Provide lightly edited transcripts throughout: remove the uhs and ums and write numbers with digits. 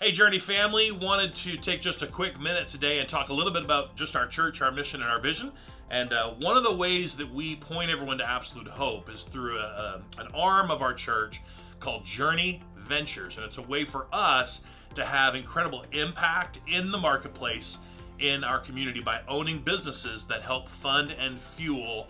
Hey, Journey family, wanted to take just a quick minute today and talk a little bit about just our church, our mission, and our vision. And one of the ways that we point everyone to absolute hope is through an arm of our church called Journey Ventures. And it's a way for us to have incredible impact in the marketplace in our community by owning businesses that help fund and fuel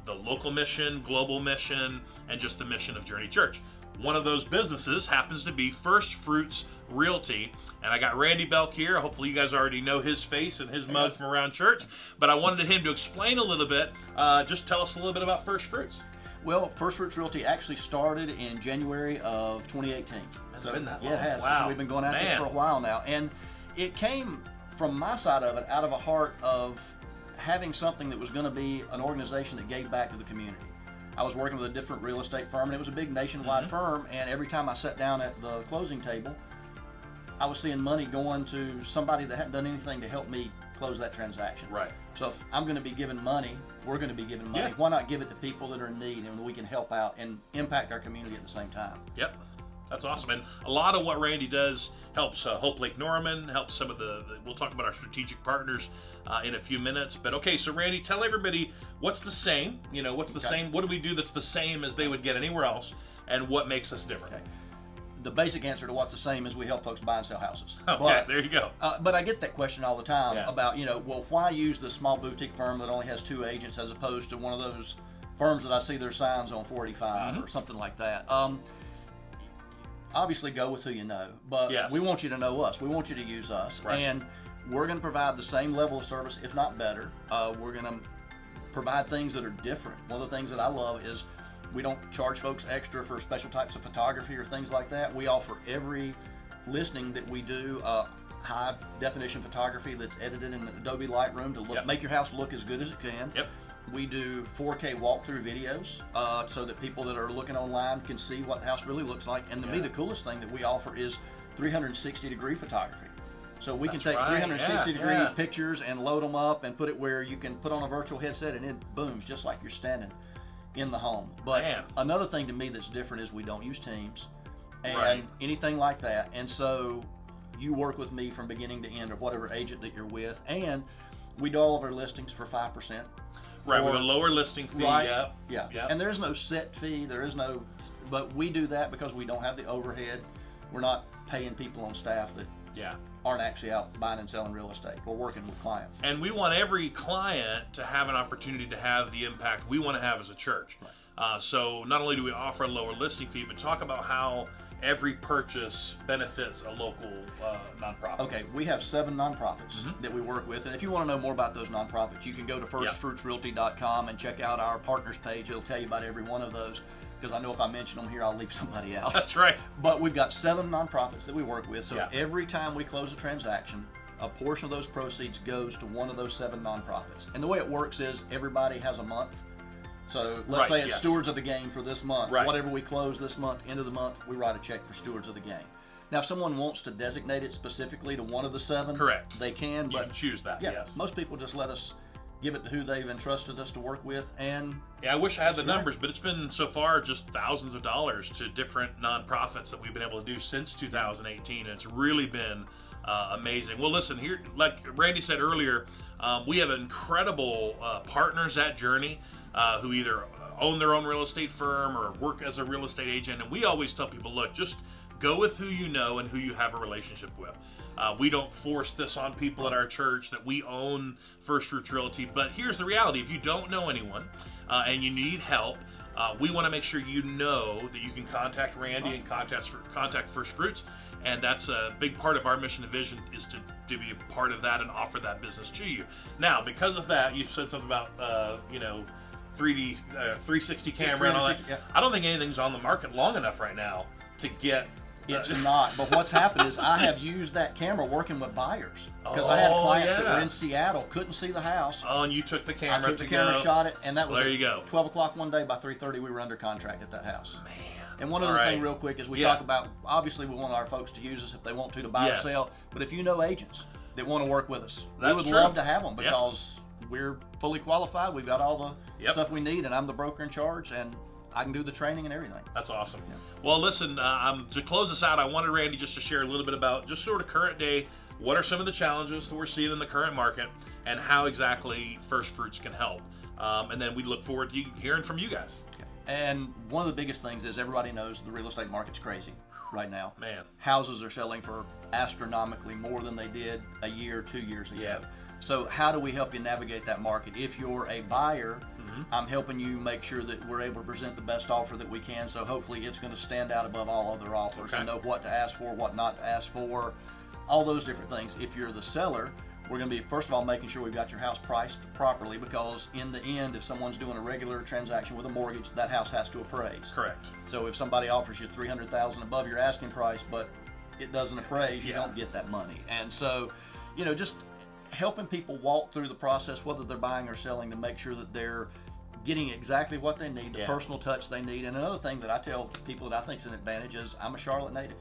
the local mission, global mission, and just the mission of Journey Church. One of those businesses happens to be First Fruits Realty, and I got Randy Belk here. Hopefully you guys already know his face and his mug from around church, but I wanted him to explain a little bit, just tell us a little bit about First Fruits. Well, First Fruits Realty actually started in January of 2018. It's been that long. Yeah, it has. Wow. So we've been going at this for a while now, and it came from my side of it out of a heart of having something that was going to be an organization that gave back to the community. I was working with a different real estate firm, and it was a big nationwide firm, and every time I sat down at the closing table, I was seeing money going to somebody that hadn't done anything to help me close that transaction. Right. So if I'm going to be giving money, we're going to be giving money. Yeah. Why not give it to people that are in need, and we can help out and impact our community at the same time? Yep. That's awesome. And a lot of what Randy does helps Hope Lake Norman, helps some of we'll talk about our strategic partners in a few minutes. But okay, so Randy, tell everybody what's the same, what's the same, what do we do that's the same as they would get anywhere else, and what makes us different? Okay. The basic answer to what's the same is we help folks buy and sell houses. Okay, there you go. But I get that question all the time about, well, why use the small boutique firm that only has 2 agents as opposed to one of those firms that I see their signs on 485 or something like that? Obviously go with who you know, but we want you to know us. We want you to use us. Right. And we're going to provide the same level of service, if not better. We're going to provide things that are different. One of the things that I love is we don't charge folks extra for special types of photography or things like that. We offer every listing that we do high definition photography that's edited in Adobe Lightroom to make your house look as good as it can. Yep. We do 4K walkthrough videos so that people that are looking online can see what the house really looks like. And to me, the coolest thing that we offer is 360-degree photography. So we can take 360-degree pictures and load them up and put it where you can put on a virtual headset and it booms just like you're standing in the home. But another thing to me that's different is we don't use Teams and anything like that. And so you work with me from beginning to end or whatever agent that you're with. And we do all of our listings for 5%. Right, with a lower listing fee. Right. Yeah. And there is no set fee. But we do that because we don't have the overhead. We're not paying people on staff that aren't actually out buying and selling real estate. We're working with clients. And we want every client to have an opportunity to have the impact we want to have as a church. Right. So not only do we offer a lower listing fee, but talk about how every purchase benefits a local nonprofit. Okay, we have 7 nonprofits that we work with, and if you want to know more about those nonprofits, you can go to firstfruitsrealty.com and check out our partners page. It'll tell you about every one of those, because I know if I mention them here, I'll leave somebody out. That's right. But we've got 7 nonprofits that we work with, so every time we close a transaction, a portion of those proceeds goes to one of those 7 nonprofits. And the way it works is everybody has a month. So let's say it's Stewards of the Game for this month. Right. Whatever we close this month, end of the month, we write a check for Stewards of the Game. Now, if someone wants to designate it specifically to one of the 7, they can. You can choose that, yes. Most people just let us give it to who they've entrusted us to work with. And I wish I had the numbers, but it's been so far just thousands of dollars to different nonprofits that we've been able to do since 2018, and it's really been amazing. Well, listen, here, like Randy said earlier, we have incredible partners at Journey who either own their own real estate firm or work as a real estate agent. And we always tell people, look, just go with who you know and who you have a relationship with. We don't force this on people at our church that we own First Fruits Realty. But here's the reality. If you don't know anyone and you need help, we want to make sure you know that you can contact Randy and contact First Fruits. And that's a big part of our mission and vision, is to be a part of that and offer that business to you. Now, because of that, you said something about 360 camera and all that. I don't think anything's on the market long enough right now to get. It's not. But what's happened is I have used that camera working with buyers, because I had clients that were in Seattle, couldn't see the house. Oh, and you took the camera. I took the camera, shot it, and that was there. You go. 12 o'clock one day. By 3:30, we were under contract at that house. Man. And one other thing real quick is we talk about, obviously we want our folks to use us if they want to buy and sell, but if you know agents that want to work with us, we would love to have them, because we're fully qualified. We've got all the stuff we need, and I'm the broker in charge, and I can do the training and everything. That's awesome. Yeah. Well, listen, to close this out, I wanted Randy just to share a little bit about just sort of current day. What are some of the challenges that we're seeing in the current market, and how exactly First Fruits can help? And then we look forward to hearing from you guys. And one of the biggest things is everybody knows the real estate market's crazy right now. Man. Houses are selling for astronomically more than they did a year, 2 years ago. Yeah. So how do we help you navigate that market? If you're a buyer, I'm helping you make sure that we're able to present the best offer that we can. So hopefully it's going to stand out above all other offers and know what to ask for, what not to ask for, all those different things. If you're the seller, we're going to be, first of all, making sure we've got your house priced properly, because in the end, if someone's doing a regular transaction with a mortgage, that house has to appraise. Correct. So if somebody offers you $300,000 above your asking price, but it doesn't appraise, you don't get that money. And so, just helping people walk through the process, whether they're buying or selling, to make sure that they're getting exactly what they need, the personal touch they need. And another thing that I tell people that I think is an advantage is I'm a Charlotte native.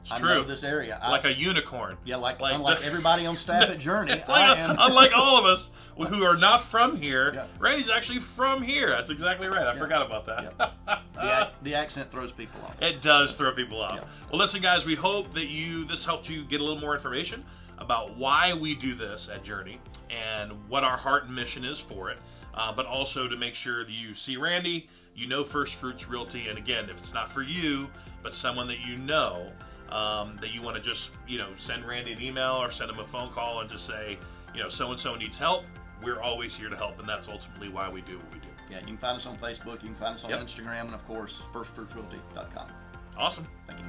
It's true. I know this area. Like a unicorn. Yeah, unlike everybody on staff at Journey, unlike all of us who are not from here, Yeah. Randy's actually from here. That's exactly right. I forgot about that. Yeah. The accent throws people off. It does throw people off. Yeah. Well, listen, guys, we hope that this helped you get a little more information about why we do this at Journey and what our heart and mission is for it. But also to make sure that you see Randy, First Fruits Realty, and again, if it's not for you, but someone that that you want to just, send Randy an email or send him a phone call and just say, so-and-so needs help. We're always here to help, and that's ultimately why we do what we do. Yeah, you can find us on Facebook, you can find us on Instagram, and of course, firstfruitsrealty.com. Awesome. Thank you.